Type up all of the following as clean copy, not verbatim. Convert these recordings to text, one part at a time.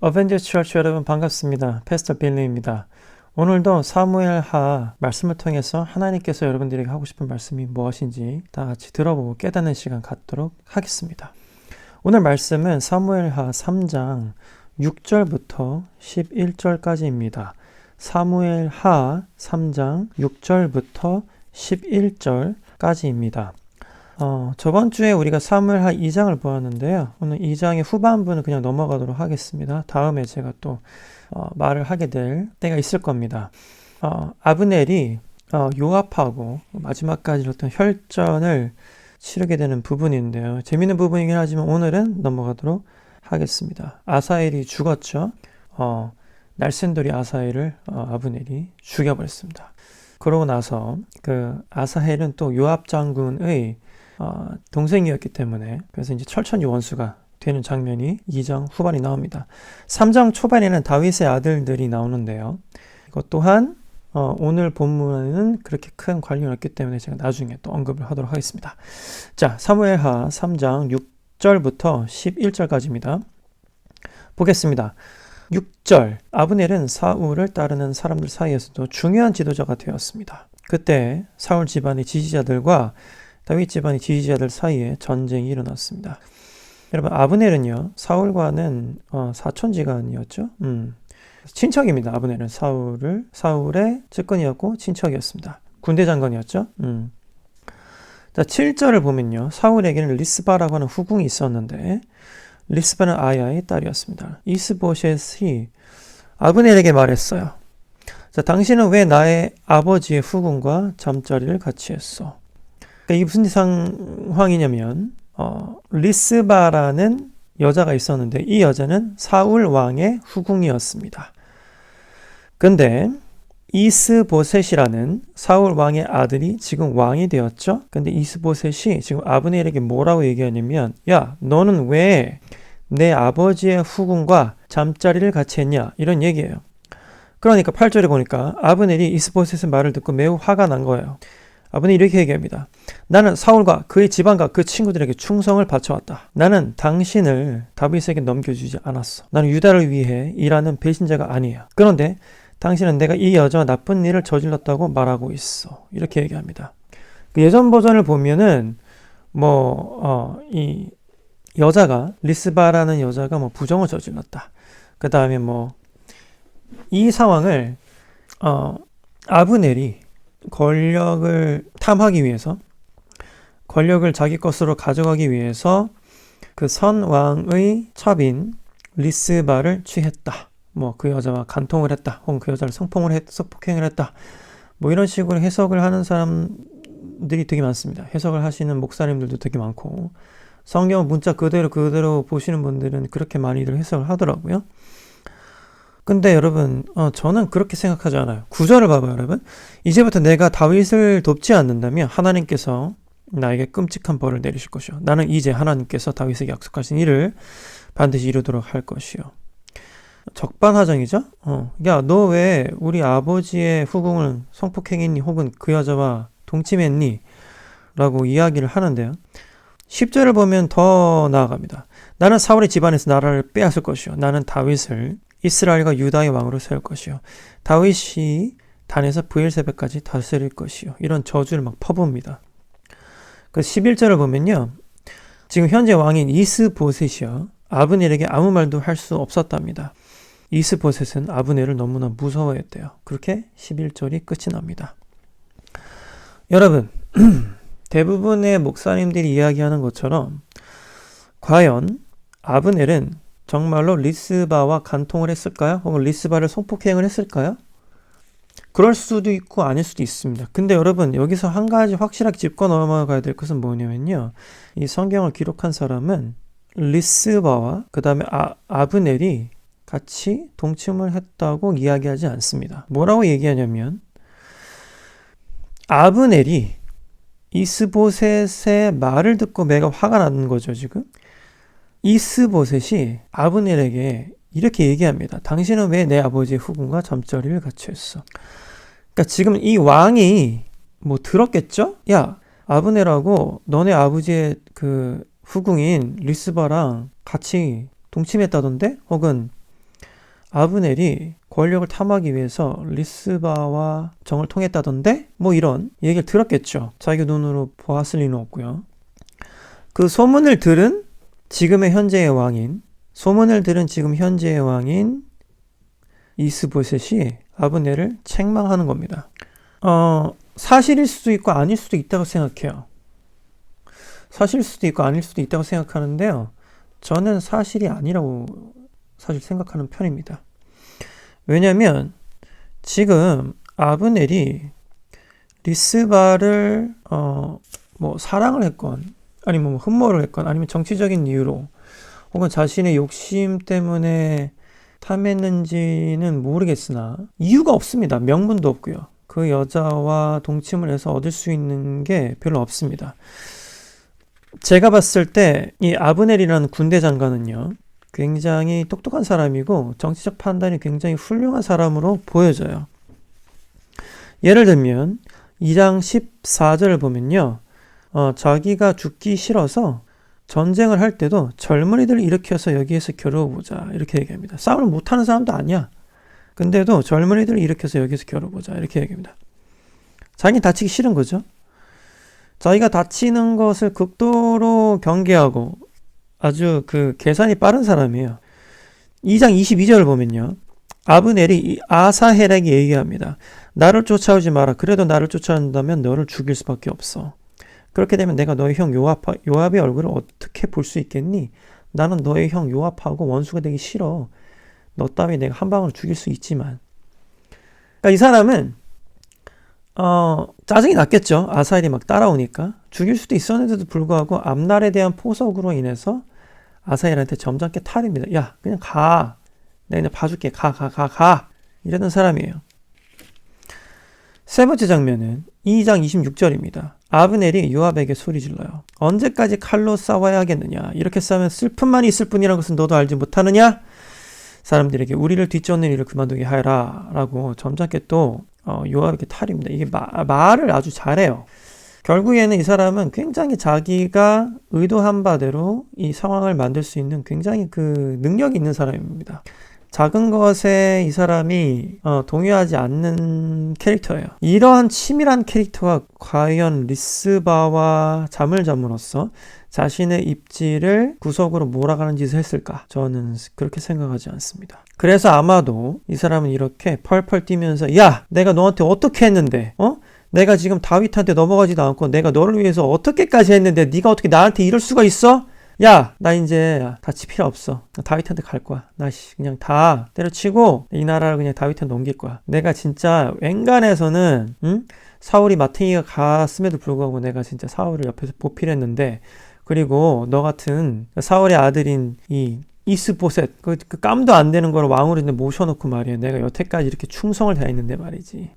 어벤져스 처치 여러분 반갑습니다. 패스터 빌리입니다. 오늘도 사무엘하 말씀을 통해서 하나님께서 여러분들에게 하고 싶은 말씀이 무엇인지 다 같이 들어보고 깨닫는 시간 갖도록 하겠습니다. 오늘 말씀은 사무엘하 3장 6절부터 11절까지입니다. 사무엘하 3장 6절부터 11절까지입니다. 저번 주에 우리가 사무엘하 2장을 보았는데요. 오늘 2장의 후반부는 그냥 넘어가도록 하겠습니다. 다음에 제가 또 말을 하게 될 때가 있을 겁니다. 아브넬이 요압하고 마지막까지 어떤 혈전을 치르게 되는 부분인데요. 재밌는 부분이긴 하지만 오늘은 넘어가도록 하겠습니다. 아사엘이 죽었죠. 날쌘돌이 아사엘을 아브넬이 죽여버렸습니다. 그러고 나서 그 아사헬은 또 요압 장군의 동생이었기 때문에 그래서 이제 철천지 원수가 되는 장면이 2장 후반에 나옵니다. 3장 초반에는 다윗의 아들들이 나오는데요. 이것 또한 오늘 본문에는 그렇게 큰 관련이 없기 때문에 제가 나중에 또 언급을 하도록 하겠습니다. 자, 사무엘하 3장 6절부터 11절까지입니다. 보겠습니다. 6절, 아브넬은 사울을 따르는 사람들 사이에서도 중요한 지도자가 되었습니다. 그때 사울 집안의 지지자들과 다윗 집안의 지지자들 사이에 전쟁이 일어났습니다. 여러분, 아브넬은요, 사울과는 사촌지간이었죠. 친척입니다. 아브넬은 사울의 측근이었고 친척이었습니다. 군대 장관이었죠. 자, 7절을 보면요, 사울에게는 리스바라고 하는 후궁이 있었는데 리스바는 아야의 딸이었습니다. 이스보셋이 아브넬에게 말했어요. 자, 당신은 왜 나의 아버지의 후궁과 잠자리를 같이 했어? 그러니까 이게 무슨 상황이냐면 리스바라는 여자가 있었는데 이 여자는 사울 왕의 후궁이었습니다. 근데 이스보셋이라는 사울 왕의 아들이 지금 왕이 되었죠. 근데 이스보셋이 지금 아브넬에게 뭐라고 얘기하냐면, 야, 너는 왜 내 아버지의 후궁과 잠자리를 같이 했냐, 이런 얘기예요. 그러니까 8절에 보니까 아브넬이 이스보셋의 말을 듣고 매우 화가 난 거예요. 아브넬이 이렇게 얘기합니다. 나는 사울과 그의 집안과 그 친구들에게 충성을 바쳐왔다. 나는 당신을 다윗에게 넘겨주지 않았어. 나는 유다를 위해 일하는 배신자가 아니야. 그런데 당신은 내가 이 여자와 나쁜 일을 저질렀다고 말하고 있어. 이렇게 얘기합니다. 그 예전 버전을 보면은 이 여자가 리스바라는 여자가 부정을 저질렀다. 그 다음에 이 상황을 아브넬이 권력을 탐하기 위해서 권력을 자기 것으로 가져가기 위해서 그 선왕의 첩인 리스바를 취했다. 그 여자와 간통을 했다. 혹은 그 여자를 성폭행을 했다. 이런 식으로 해석을 하는 사람들이 되게 많습니다. 해석을 하시는 목사님들도 되게 많고, 성경 문자 그대로 보시는 분들은 그렇게 많이들 해석을 하더라고요. 근데 여러분, 저는 그렇게 생각하지 않아요. 9절을 봐봐요, 여러분. 이제부터 내가 다윗을 돕지 않는다면 하나님께서 나에게 끔찍한 벌을 내리실 것이요. 나는 이제 하나님께서 다윗에게 약속하신 일을 반드시 이루도록 할 것이요. 적반하장이죠? 야, 너 왜 우리 아버지의 후궁을 성폭행했니? 혹은 그 여자와 동침했니? 라고 이야기를 하는데요. 10절을 보면 더 나아갑니다. 나는 사울의 집안에서 나라를 빼앗을 것이요. 나는 다윗을 이스라엘과 유다의 왕으로 세울 것이요. 다윗이 단에서 브엘세바까지 다스릴 것이요. 이런 저주를 막 퍼부읍니다. 그 11절을 보면요. 지금 현재 왕인 이스보셋이요. 아브넬에게 아무 말도 할 수 없었답니다. 이스보셋은 아브넬을 너무나 무서워했대요. 그렇게 11절이 끝이 납니다. 여러분, 대부분의 목사님들이 이야기하는 것처럼 과연 아브넬은 정말로 리스바와 간통을 했을까요? 혹은 리스바를 성폭행을 했을까요? 그럴 수도 있고 아닐 수도 있습니다. 근데 여러분, 여기서 한 가지 확실하게 짚고 넘어가야 될 것은 뭐냐면요. 이 성경을 기록한 사람은 리스바와 그 다음에 아브넬이 같이 동침을 했다고 이야기하지 않습니다. 뭐라고 얘기하냐면 아브넬이 이스보셋의 말을 듣고 매가 화가 나는 거죠, 지금. 이스보셋이 아브넬에게 이렇게 얘기합니다. 당신은 왜 내 아버지의 후궁과 잠자리를 같이 했어? 그러니까 지금 이 왕이 들었겠죠? 야, 아브넬하고 너네 아버지의 그 후궁인 리스바랑 같이 동침했다던데? 혹은 아브넬이 권력을 탐하기 위해서 리스바와 정을 통했다던데? 뭐 이런 얘기를 들었겠죠. 자기 눈으로 보았을 리는 없고요. 그 소문을 들은 지금 현재의 왕인 이스보셋이 아브넬을 책망하는 겁니다. 사실일 수도 있고 아닐 수도 있다고 생각해요. 사실일 수도 있고 아닐 수도 있다고 생각하는데요. 저는 사실이 아니라고 사실 생각하는 편입니다. 왜냐면 지금 아브넬이 리스바를 뭐 사랑을 했건 아니면 뭐 흠모를 했건 아니면 정치적인 이유로 혹은 자신의 욕심 때문에 탐했는지는 모르겠으나 이유가 없습니다. 명분도 없고요. 그 여자와 동침을 해서 얻을 수 있는 게 별로 없습니다. 제가 봤을 때 이 아브넬이라는 군대 장관은요, 굉장히 똑똑한 사람이고 정치적 판단이 굉장히 훌륭한 사람으로 보여져요. 예를 들면 2장 14절을 보면요, 자기가 죽기 싫어서 전쟁을 할 때도 젊은이들을 일으켜서 여기에서 겨루어보자 이렇게 얘기합니다. 싸움을 못하는 사람도 아니야. 근데도 젊은이들을 일으켜서 여기서 겨뤄보자 이렇게 얘기합니다. 자기는 다치기 싫은 거죠. 자기가 다치는 것을 극도로 경계하고 아주 그 계산이 빠른 사람이에요. 2장 22절을 보면요, 아브넬이 아사헬에게 얘기합니다. 나를 쫓아오지 마라. 그래도 나를 쫓아온다면 너를 죽일 수밖에 없어. 그렇게 되면 내가 너의 형 요압의 얼굴을 어떻게 볼 수 있겠니? 나는 너의 형 요압하고 원수가 되기 싫어. 너 따위 내가 한 방으로 죽일 수 있지만. 그러니까 이 사람은 짜증이 났겠죠. 아사헬이 막 따라오니까. 죽일 수도 있었는데도 불구하고 앞날에 대한 포석으로 인해서 아사헬한테 점잖게 탈입니다. 야, 그냥 가. 내가 그냥 봐줄게. 가. 이러던 사람이에요. 세 번째 장면은 2장 26절입니다. 아브넬이 요압에게 소리질러요. 언제까지 칼로 싸워야 하겠느냐? 이렇게 싸우면 슬픔만 있을 뿐이라는 것은 너도 알지 못하느냐? 사람들에게 우리를 뒤쫓는 일을 그만두게 하여라 라고 점잖게 또 요압에게 탈입니다. 이게 말을 아주 잘해요. 결국에는 이 사람은 굉장히 자기가 의도한 바대로 이 상황을 만들 수 있는 굉장히 그 능력이 있는 사람입니다. 작은 것에 이 사람이 동요하지 않는 캐릭터예요. 이러한 치밀한 캐릭터가 과연 리스바와 잠을 잠으로써 자신의 입지를 구석으로 몰아가는 짓을 했을까? 저는 그렇게 생각하지 않습니다. 그래서 아마도 이 사람은 이렇게 펄펄 뛰면서 야! 내가 너한테 어떻게 했는데? 내가 지금 다윗한테 넘어가지도 않고 내가 너를 위해서 어떻게까지 했는데 네가 어떻게 나한테 이럴 수가 있어? 야, 나 이제 다칠 필요 없어. 나 다윗한테 갈 거야. 나 그냥 다 때려치고 이 나라를 그냥 다윗한테 넘길 거야. 내가 진짜 웬간해서는 사울이 마탱이가 갔음에도 불구하고 내가 진짜 사울을 옆에서 보필했는데, 그리고 너 같은 사울의 아들인 이 이스보셋 그 깜도 안 되는 걸 왕으로 모셔놓고 말이야. 내가 여태까지 이렇게 충성을 다했는데 말이지.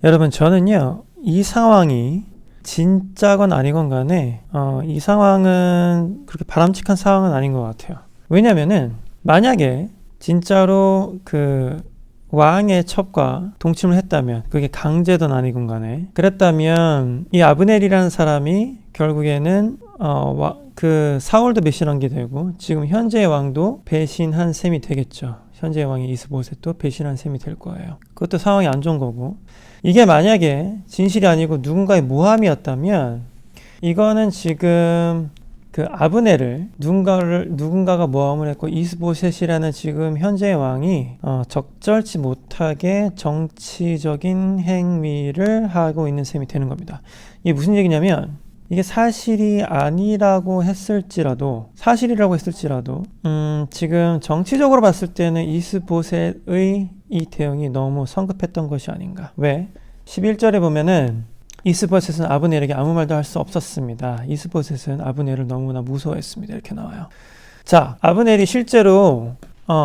여러분, 저는요 이 상황이 진짜건 아니건 간에 이 상황은 그렇게 바람직한 상황은 아닌 것 같아요. 왜냐면은 만약에 진짜로 그 왕의 첩과 동침을 했다면, 그게 강제든 아니건 간에 그랬다면 이 아브넬이라는 사람이 결국에는 그 사울도 배신한 게 되고 지금 현재의 왕도 배신한 셈이 되겠죠. 현재의 왕이 이스보셋도 배신한 셈이 될 거예요. 그것도 상황이 안 좋은 거고, 이게 만약에 진실이 아니고 누군가의 모함이었다면 이거는 지금 그 아브넬을 누군가가 모함을 했고 이스보셋이라는 지금 현재의 왕이 적절치 못하게 정치적인 행위를 하고 있는 셈이 되는 겁니다. 이게 무슨 얘기냐면, 이게 사실이라고 했을지라도 지금 정치적으로 봤을 때는 이스보셋의 이 대응이 너무 성급했던 것이 아닌가. 왜? 11절에 보면은 이스보셋은 아브넬에게 아무 말도 할 수 없었습니다. 이스보셋은 아브넬을 너무나 무서워했습니다. 이렇게 나와요. 자, 아브넬이 실제로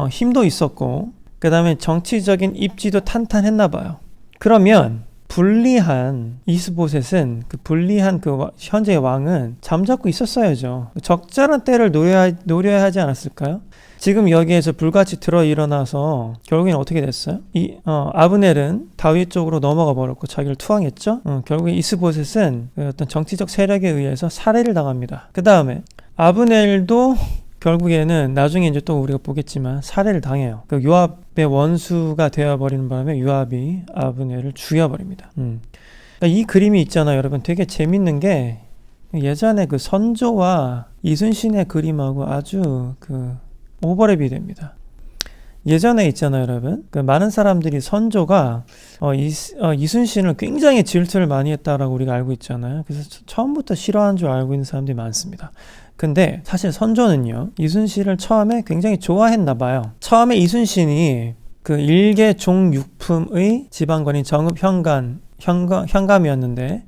힘도 있었고 그 다음에 정치적인 입지도 탄탄했나 봐요. 그러면 불리한 이스보셋은 그 불리한 그 현재의 왕은 잠자고 있었어야죠. 적절한 때를 노려야 하지 않았을까요? 지금 여기에서 불같이 들어 일어나서 결국에는 어떻게 됐어요? 아브넬은 다윗 쪽으로 넘어가 버렸고 자기를 투항했죠. 결국에 이스보셋은 그 어떤 정치적 세력에 의해서 살해를 당합니다. 그 다음에 아브넬도 결국에는 나중에 이제 또 우리가 보겠지만 살해를 당해요. 그 요압의 원수가 되어버리는 바람에 요압이 아브넬을 죽여버립니다. 그러니까 이 그림이 있잖아요, 여러분. 되게 재밌는 게 예전에 그 선조와 이순신의 그림하고 아주 그 오버랩이 됩니다. 예전에 있잖아요, 여러분. 그 많은 사람들이 선조가 이순신을 굉장히 질투를 많이 했다라고 우리가 알고 있잖아요. 그래서 처음부터 싫어한 줄 알고 있는 사람들이 많습니다. 근데 사실 선조는요, 이순신을 처음에 굉장히 좋아했나 봐요. 처음에 이순신이 그 일개 종육품의 지방관인 정읍 현감이었는데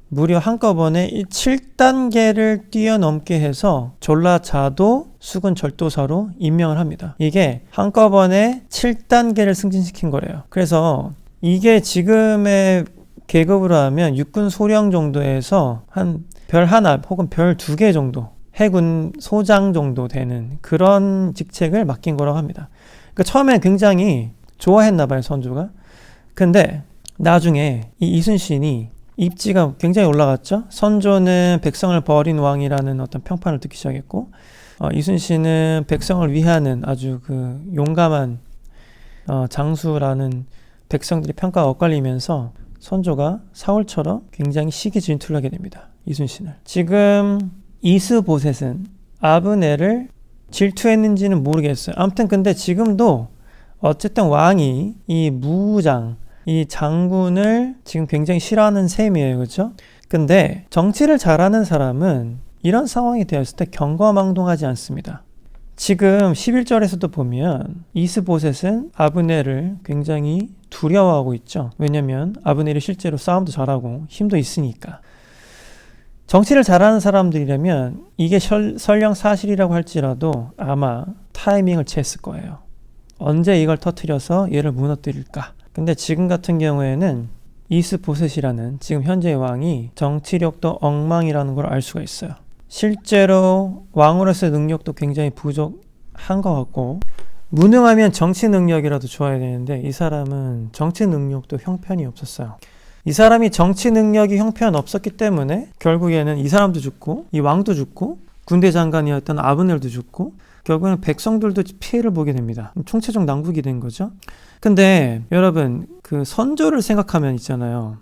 무려 한꺼번에 7단계를 뛰어넘게 해서 졸라자도 수군 절도사로 임명을 합니다. 이게 한꺼번에 7단계를 승진시킨 거래요. 그래서 이게 지금의 계급으로 하면 육군 소령 정도에서 한 별 하나 혹은 별 2개 정도, 해군 소장 정도 되는 그런 직책을 맡긴 거라고 합니다. 그러니까 처음에 굉장히 좋아했나 봐요, 선조가. 근데 나중에 이 이순신이 입지가 굉장히 올라갔죠. 선조는 백성을 버린 왕이라는 어떤 평판을 듣기 시작했고, 이순신은 백성을 위하는 아주 그 용감한 장수라는 백성들의 평가가 엇갈리면서 선조가 사울처럼 굉장히 시기 질투를 하게 됩니다. 이순신을. 지금 이스보셋은 아브넬을 질투했는지는 모르겠어요. 아무튼 근데 지금도 어쨌든 왕이 이 무장, 이 장군을 지금 굉장히 싫어하는 셈이에요. 그렇죠? 근데 정치를 잘하는 사람은 이런 상황이 되었을 때 경거망동하지 않습니다. 지금 11절에서도 보면 이스보셋은 아브넬을 굉장히 두려워하고 있죠. 왜냐면 아브넬이 실제로 싸움도 잘하고 힘도 있으니까. 정치를 잘하는 사람들이라면 이게 설령 사실이라고 할지라도 아마 타이밍을 쟀을 거예요. 언제 이걸 터뜨려서 얘를 무너뜨릴까? 근데 지금 같은 경우에는 이스보셋이라는 지금 현재의 왕이 정치력도 엉망이라는 걸 알 수가 있어요. 실제로 왕으로서의 능력도 굉장히 부족한 것 같고, 무능하면 정치 능력이라도 좋아야 되는데 이 사람은 정치 능력도 형편이 없었어요. 이 사람이 정치 능력이 형편없었기 때문에 결국에는 이 사람도 죽고 이 왕도 죽고 군대 장관이었던 아브넬도 죽고 결국에는 백성들도 피해를 보게 됩니다. 총체적 난국이 된 거죠. 근데 여러분, 그 선조를 생각하면 있잖아요.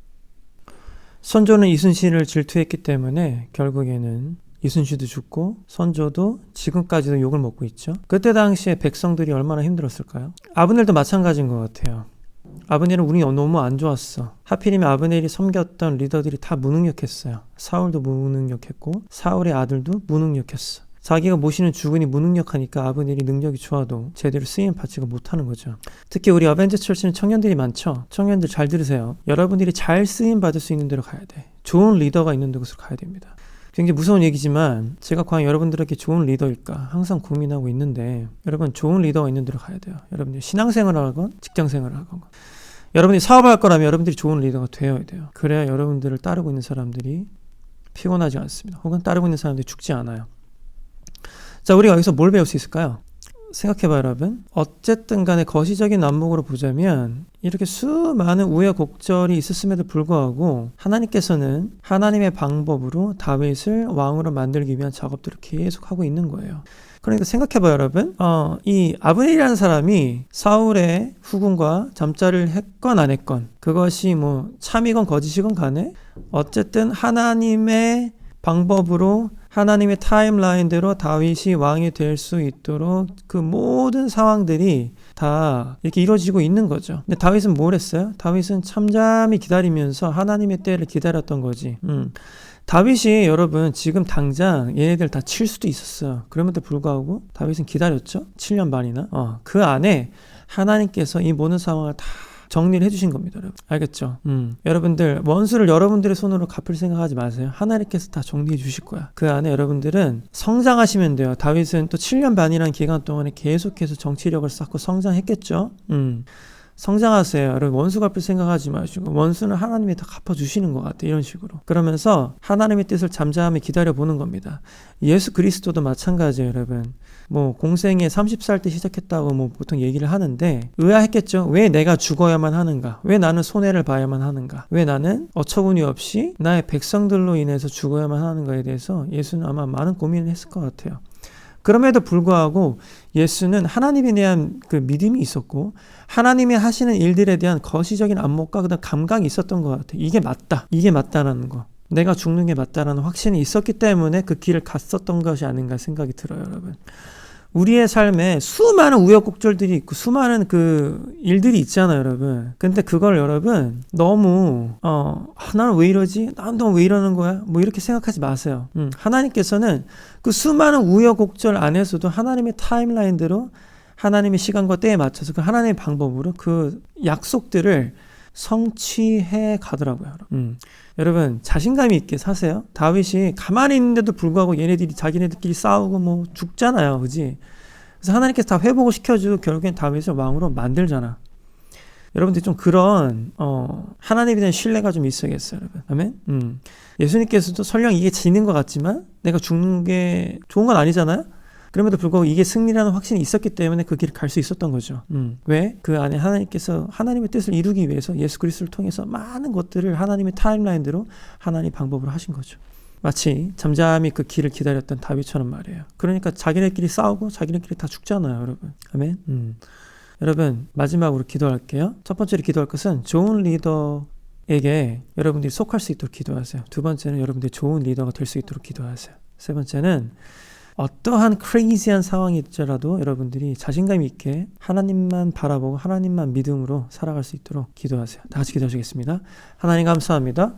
선조는 이순신을 질투했기 때문에 결국에는 이순신도 죽고 선조도 지금까지도 욕을 먹고 있죠. 그때 당시에 백성들이 얼마나 힘들었을까요? 아브넬도 마찬가지인 것 같아요. 아브넬은 운이 너무 안 좋았어. 하필이면 아브넬이 섬겼던 리더들이 다 무능력했어요. 사울도 무능력했고 사울의 아들도 무능력했어. 자기가 모시는 주군이 무능력하니까 아브넬이 능력이 좋아도 제대로 쓰임받지가 못하는 거죠. 특히 우리 어벤져스 철치는 청년들이 많죠. 청년들 잘 들으세요. 여러분들이 잘 쓰임받을 수 있는 데로 가야 돼. 좋은 리더가 있는 곳으로 가야 됩니다. 굉장히 무서운 얘기지만 제가 과연 여러분들에게 좋은 리더일까 항상 고민하고 있는데, 여러분 좋은 리더가 있는 데로 가야 돼요. 여러분들이 신앙생활을 하건 직장생활을 하건 여러분이 사업할 거라면 여러분들이 좋은 리더가 되어야 돼요. 그래야 여러분들을 따르고 있는 사람들이 피곤하지 않습니다. 혹은 따르고 있는 사람들이 죽지 않아요. 자, 우리가 여기서 뭘 배울 수 있을까요? 생각해봐요, 여러분. 어쨌든 간에 거시적인 안목으로 보자면 이렇게 수많은 우여곡절이 있었음에도 불구하고 하나님께서는 하나님의 방법으로 다윗을 왕으로 만들기 위한 작업들을 계속하고 있는 거예요. 그러니까 생각해봐요, 여러분. 이 아브넬이라는 사람이 사울의 후궁과 잠자리를 했건 안 했건, 그것이 뭐 참이건 거짓이건 간에 어쨌든 하나님의 방법으로 하나님의 타임라인대로 다윗이 왕이 될 수 있도록 그 모든 상황들이 다 이렇게 이루어지고 있는 거죠. 근데 다윗은 뭘 했어요? 다윗은 참잠히 기다리면서 하나님의 때를 기다렸던 거지. 다윗이 여러분 지금 당장 얘네들 다 칠 수도 있었어요. 그럼에도 불구하고 다윗은 기다렸죠. 7년 반이나. 그 안에 하나님께서 이 모든 상황을 다 정리를 해주신 겁니다, 여러분. 알겠죠? 여러분들 원수를 여러분들의 손으로 갚을 생각하지 마세요. 하나님께서 다 정리해 주실 거야. 그 안에 여러분들은 성장하시면 돼요. 다윗은 또 7년 반이라는 기간 동안에 계속해서 정치력을 쌓고 성장했겠죠. 성장하세요. 여러분 원수 갚을 생각하지 마시고 원수는 하나님이 다 갚아주시는 것 같아요. 이런 식으로. 그러면서 하나님의 뜻을 잠잠히 기다려보는 겁니다. 예수 그리스도도 마찬가지예요, 여러분. 뭐 공생에 30살 때 시작했다고 뭐 보통 얘기를 하는데 의아했겠죠. 왜 내가 죽어야만 하는가? 왜 나는 손해를 봐야만 하는가? 왜 나는 어처구니 없이 나의 백성들로 인해서 죽어야만 하는가에 대해서 예수는 아마 많은 고민을 했을 것 같아요. 그럼에도 불구하고 예수는 하나님에 대한 그 믿음이 있었고 하나님이 하시는 일들에 대한 거시적인 안목과 그다음 감각이 있었던 것 같아요. 이게 맞다. 이게 맞다라는 거. 내가 죽는 게 맞다라는 확신이 있었기 때문에 그 길을 갔었던 것이 아닌가 생각이 들어요, 여러분. 우리의 삶에 수많은 우여곡절들이 있고 수많은 그 일들이 있잖아요, 여러분. 근데 그걸 여러분 너무 나는 왜 이러지? 난 왜 이러는 거야? 뭐 이렇게 생각하지 마세요. 하나님께서는 그 수많은 우여곡절 안에서도 하나님의 타임라인대로 하나님의 시간과 때에 맞춰서 그 하나님의 방법으로 그 약속들을 성취해 가더라고요. 여러분 자신감이 있게 사세요. 다윗이 가만히 있는데도 불구하고 얘네들이 자기네들끼리 싸우고 뭐 죽잖아요, 그지? 그래서 하나님께서 다 회복을 시켜주고 결국엔 다윗을 왕으로 만들잖아. 여러분들 좀 그런 하나님에 대한 신뢰가 좀 있어야겠어요, 여러분. 아멘. 예수님께서도 설령 이게 지는 것 같지만 내가 죽는 게 좋은 건 아니잖아요. 그럼에도 불구하고 이게 승리라는 확신이 있었기 때문에 그 길을 갈 수 있었던 거죠. 왜? 그 안에 하나님께서 하나님의 뜻을 이루기 위해서 예수 그리스도를 통해서 많은 것들을 하나님의 타임라인대로 하나님의 방법으로 하신 거죠. 마치 잠잠히 그 길을 기다렸던 다윗처럼 말이에요. 그러니까 자기네끼리 싸우고 자기네끼리 다 죽잖아요, 여러분. 아멘. 여러분 마지막으로 기도할게요. 첫 번째로 기도할 것은 좋은 리더에게 여러분들이 속할 수 있도록 기도하세요. 두 번째는 여러분들이 좋은 리더가 될 수 있도록 기도하세요. 세 번째는 어떠한 크레이지한 상황이 있더라도 여러분들이 자신감 있게 하나님만 바라보고 하나님만 믿음으로 살아갈 수 있도록 기도하세요. 다 같이 기도하시겠습니다. 하나님 감사합니다.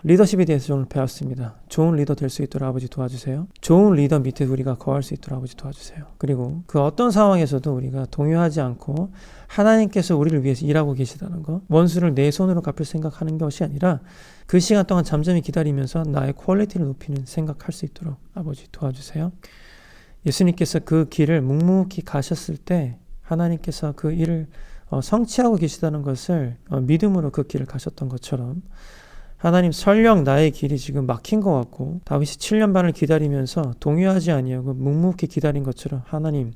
리더십에 대해서 오늘 배웠습니다. 좋은 리더 될 수 있도록 아버지 도와주세요. 좋은 리더 밑에 우리가 거할 수 있도록 아버지 도와주세요. 그리고 그 어떤 상황에서도 우리가 동요하지 않고 하나님께서 우리를 위해서 일하고 계시다는 거, 원수를 내 손으로 갚을 생각하는 것이 아니라 그 시간 동안 잠잠히 기다리면서 나의 퀄리티를 높이는 생각할 수 있도록 아버지 도와주세요. 예수님께서 그 길을 묵묵히 가셨을 때 하나님께서 그 일을 성취하고 계시다는 것을 믿음으로 그 길을 가셨던 것처럼 하나님 설령 나의 길이 지금 막힌 것 같고 다윗이 7년 반을 기다리면서 동요하지 아니하고 묵묵히 기다린 것처럼 하나님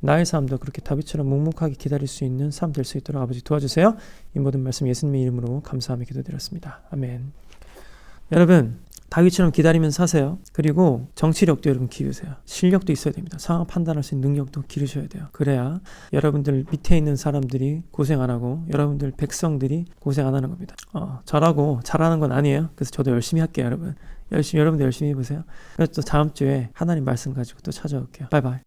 나의 삶도 그렇게 다윗처럼 묵묵하게 기다릴 수 있는 삶 될 수 있도록 아버지 도와주세요. 이 모든 말씀 예수님의 이름으로 감사하며 기도드렸습니다. 아멘. 여러분 다윗처럼 기다리면서 사세요. 그리고 정치력도 여러분 기르세요. 실력도 있어야 됩니다. 상황 판단할 수 있는 능력도 기르셔야 돼요. 그래야 여러분들 밑에 있는 사람들이 고생 안 하고 여러분들 백성들이 고생 안 하는 겁니다. 저라고 잘하는 건 아니에요. 그래서 저도 열심히 할게요, 여러분. 여러분들 열심히 해보세요. 그래서 또 다음 주에 하나님 말씀 가지고 또 찾아올게요. 바이바이.